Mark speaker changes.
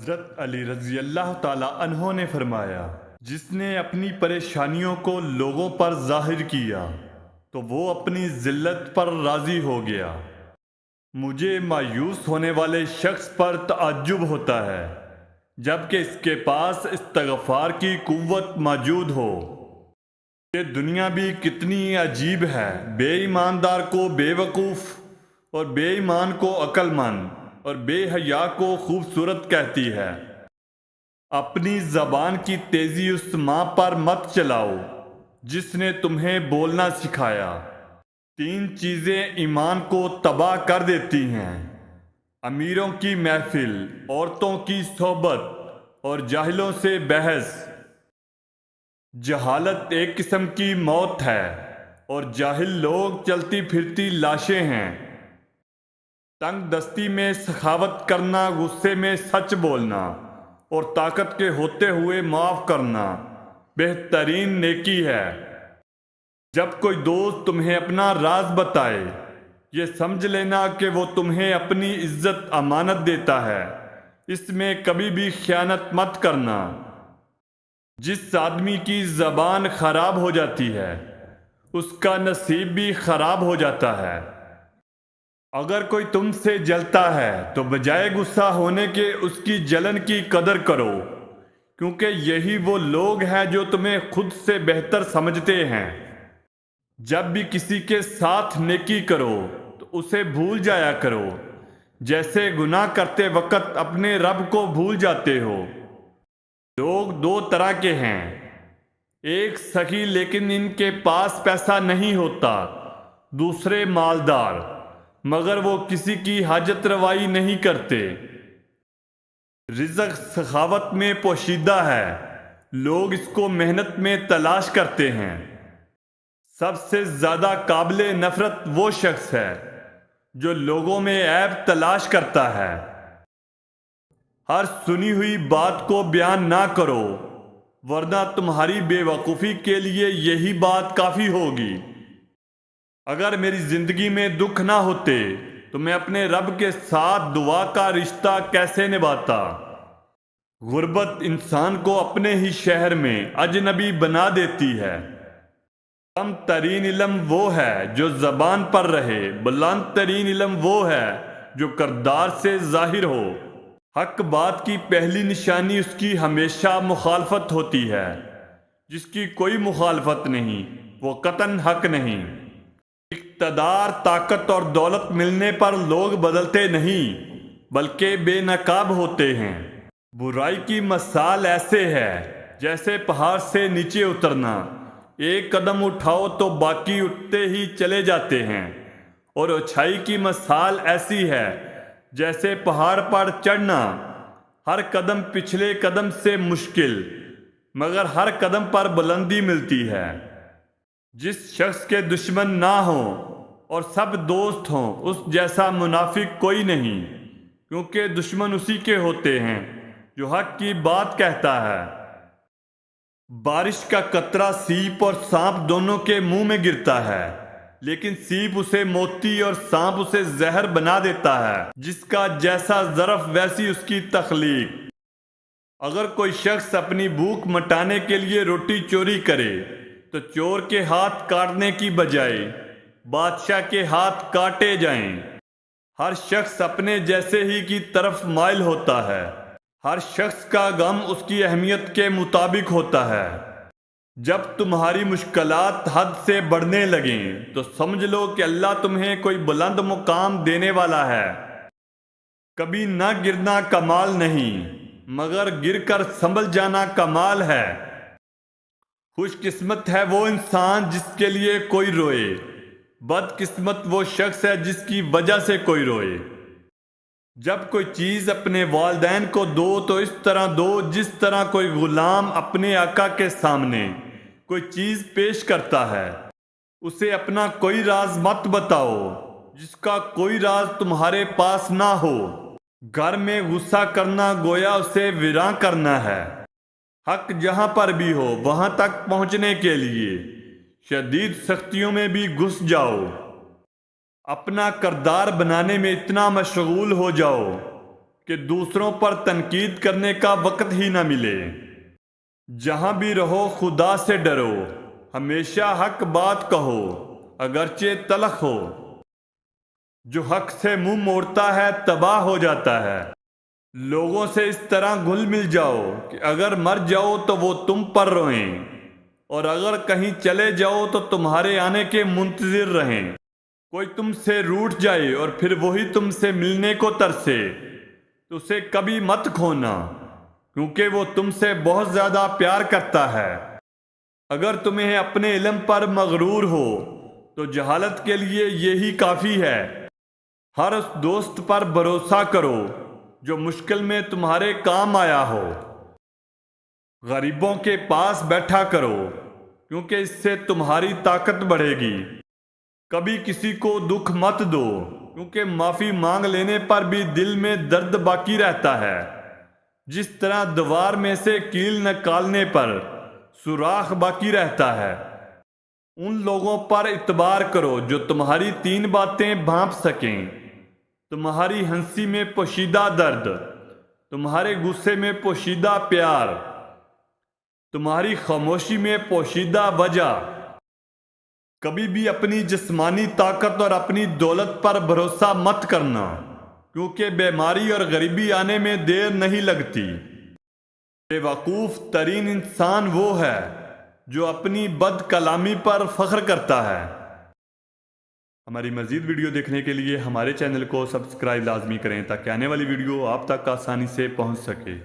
Speaker 1: حضرت علی رضی اللہ تعالی عنہ نے فرمایا، جس نے اپنی پریشانیوں کو لوگوں پر ظاہر کیا تو وہ اپنی ذلت پر راضی ہو گیا۔ مجھے مایوس ہونے والے شخص پر تعجب ہوتا ہے جبکہ اس کے پاس استغفار کی قوت موجود ہو۔ یہ دنیا بھی کتنی عجیب ہے، بے ایماندار کو بے وقوف اور بے ایمان کو عقل مند اور بے حیا کو خوبصورت کہتی ہے۔ اپنی زبان کی تیزی اس ماں پر مت چلاؤ جس نے تمہیں بولنا سکھایا۔ 3 چیزیں ایمان کو تباہ کر دیتی ہیں: امیروں کی محفل، عورتوں کی صحبت اور جاہلوں سے بحث۔ جہالت ایک قسم کی موت ہے اور جاہل لوگ چلتی پھرتی لاشیں ہیں۔ تنگ دستی میں سخاوت کرنا، غصے میں سچ بولنا اور طاقت کے ہوتے ہوئے معاف کرنا بہترین نیکی ہے۔ جب کوئی دوست تمہیں اپنا راز بتائے، یہ سمجھ لینا کہ وہ تمہیں اپنی عزت امانت دیتا ہے، اس میں کبھی بھی خیانت مت کرنا۔ جس آدمی کی زبان خراب ہو جاتی ہے اس کا نصیب بھی خراب ہو جاتا ہے۔ اگر کوئی تم سے جلتا ہے تو بجائے غصہ ہونے کے اس کی جلن کی قدر کرو، کیونکہ یہی وہ لوگ ہیں جو تمہیں خود سے بہتر سمجھتے ہیں۔ جب بھی کسی کے ساتھ نیکی کرو تو اسے بھول جایا کرو، جیسے گناہ کرتے وقت اپنے رب کو بھول جاتے ہو۔ لوگ 2 طرح کے ہیں، ایک سخی لیکن ان کے پاس پیسہ نہیں ہوتا، دوسرے مالدار مگر وہ کسی کی حاجت روائی نہیں کرتے۔ رزق سخاوت میں پوشیدہ ہے، لوگ اس کو محنت میں تلاش کرتے ہیں۔ سب سے زیادہ قابل نفرت وہ شخص ہے جو لوگوں میں عیب تلاش کرتا ہے۔ ہر سنی ہوئی بات کو بیان نہ کرو، ورنہ تمہاری بے وقوفی کے لیے یہی بات کافی ہوگی۔ اگر میری زندگی میں دکھ نہ ہوتے تو میں اپنے رب کے ساتھ دعا کا رشتہ کیسے نبھاتا؟ غربت انسان کو اپنے ہی شہر میں اجنبی بنا دیتی ہے۔ کم ترین علم وہ ہے جو زبان پر رہے، بلند ترین علم وہ ہے جو کردار سے ظاہر ہو۔ حق بات کی پہلی نشانی اس کی ہمیشہ مخالفت ہوتی ہے، جس کی کوئی مخالفت نہیں وہ قطعاً حق نہیں۔ اقتدار، طاقت اور دولت ملنے پر لوگ بدلتے نہیں بلکہ بے نقاب ہوتے ہیں۔ برائی کی مثال ایسے ہے جیسے پہاڑ سے نیچے اترنا، ایک قدم اٹھاؤ تو باقی اٹھتے ہی چلے جاتے ہیں، اور اچھائی کی مثال ایسی ہے جیسے پہاڑ پر چڑھنا، ہر قدم پچھلے قدم سے مشکل مگر ہر قدم پر بلندی ملتی ہے۔ جس شخص کے دشمن نہ ہوں اور سب دوست ہوں اس جیسا منافق کوئی نہیں، کیونکہ دشمن اسی کے ہوتے ہیں جو حق کی بات کہتا ہے۔ بارش کا قطرہ سیپ اور سانپ دونوں کے منہ میں گرتا ہے، لیکن سیپ اسے موتی اور سانپ اسے زہر بنا دیتا ہے۔ جس کا جیسا ظرف ویسی اس کی تخلیق۔ اگر کوئی شخص اپنی بھوک مٹانے کے لیے روٹی چوری کرے تو چور کے ہاتھ کاٹنے کی بجائے بادشاہ کے ہاتھ کاٹے جائیں۔ ہر شخص اپنے جیسے ہی کی طرف مائل ہوتا ہے، ہر شخص کا غم اس کی اہمیت کے مطابق ہوتا ہے۔ جب تمہاری مشکلات حد سے بڑھنے لگیں تو سمجھ لو کہ اللہ تمہیں کوئی بلند مقام دینے والا ہے۔ کبھی نہ گرنا کمال نہیں مگر گر کر سنبھل جانا کمال ہے۔ خوش قسمت ہے وہ انسان جس کے لیے کوئی روئے، بد قسمت وہ شخص ہے جس کی وجہ سے کوئی روئے۔ جب کوئی چیز اپنے والدین کو دو تو اس طرح دو جس طرح کوئی غلام اپنے آقا کے سامنے کوئی چیز پیش کرتا ہے۔ اسے اپنا کوئی راز مت بتاؤ جس کا کوئی راز تمہارے پاس نہ ہو۔ گھر میں غصہ کرنا گویا اسے ویراں کرنا ہے۔ حق جہاں پر بھی ہو وہاں تک پہنچنے کے لیے شدید سختیوں میں بھی گھس جاؤ۔ اپنا کردار بنانے میں اتنا مشغول ہو جاؤ کہ دوسروں پر تنقید کرنے کا وقت ہی نہ ملے۔ جہاں بھی رہو خدا سے ڈرو، ہمیشہ حق بات کہو اگرچہ تلخ ہو۔ جو حق سے منہ موڑتا ہے تباہ ہو جاتا ہے۔ لوگوں سے اس طرح گھل مل جاؤ کہ اگر مر جاؤ تو وہ تم پر روئیں، اور اگر کہیں چلے جاؤ تو تمہارے آنے کے منتظر رہیں۔ کوئی تم سے روٹھ جائے اور پھر وہی تم سے ملنے کو ترسے تو اسے کبھی مت کھونا، کیونکہ وہ تم سے بہت زیادہ پیار کرتا ہے۔ اگر تمہیں اپنے علم پر مغرور ہو تو جہالت کے لیے یہی کافی ہے۔ ہر اس دوست پر بھروسہ کرو جو مشکل میں تمہارے کام آیا ہو۔ غریبوں کے پاس بیٹھا کرو کیونکہ اس سے تمہاری طاقت بڑھے گی۔ کبھی کسی کو دکھ مت دو کیونکہ معافی مانگ لینے پر بھی دل میں درد باقی رہتا ہے۔ جس طرح دیوار میں سے کیل نکالنے پر سوراخ باقی رہتا ہے، ان لوگوں پر اعتبار کرو جو تمہاری 3 باتیں بھانپ سکیں: تمہاری ہنسی میں پوشیدہ درد، تمہارے غصے میں پوشیدہ پیار، تمہاری خاموشی میں پوشیدہ وجہ۔ کبھی بھی اپنی جسمانی طاقت اور اپنی دولت پر بھروسہ مت کرنا، کیونکہ بیماری اور غریبی آنے میں دیر نہیں لگتی۔ بے وقوف ترین انسان وہ ہے جو اپنی بد کلامی پر فخر کرتا ہے۔ ہماری مزید ویڈیو دیکھنے کے لیے ہمارے چینل کو سبسکرائب لازمی کریں تاکہ آنے والی ویڈیو آپ تک آسانی سے پہنچ سکے۔